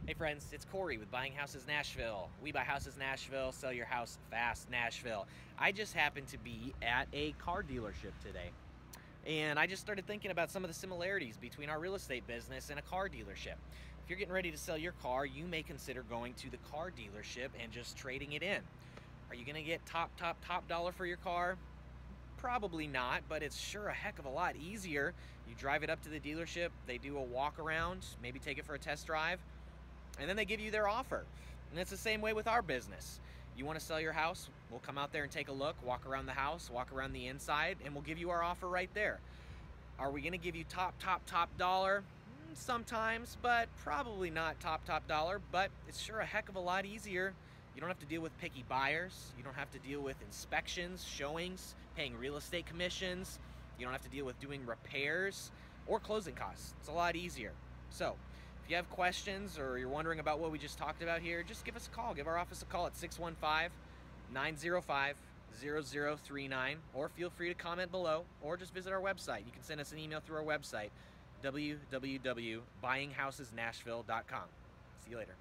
Hey friends, it's Corey with Buying Houses Nashville. We buy houses Nashville, sell your house fast Nashville. I just happened to be at a car dealership today, and I just started thinking about some of the similarities between our real estate business and a car dealership. If you're getting ready to sell your car, you may consider going to the car dealership and just trading it in. Are you going to get top dollar for your car? Probably not, but it's sure a heck of a lot easier. You drive it up to the dealership, they do a walk around, maybe take it for a test drive, and then they give you their offer. And it's the same way with our business. You want to sell your house, we'll come out there and take a look, walk around the house, walk around the inside, and we'll give you our offer right there. Are we going to give you top dollar? Sometimes, but probably not top dollar. But it's sure a heck of a lot easier. You don't have to deal with picky buyers. You don't have to deal with inspections, showings, paying real estate commissions. You don't have to deal with doing repairs or closing costs. It's a lot easier. So if you have questions or you're wondering about what we just talked about here, just give us a call. Give our office a call at 615-905-0039, or feel free to comment below, or just visit our website. You can send us an email through our website, www.buyinghousesnashville.com. See you later.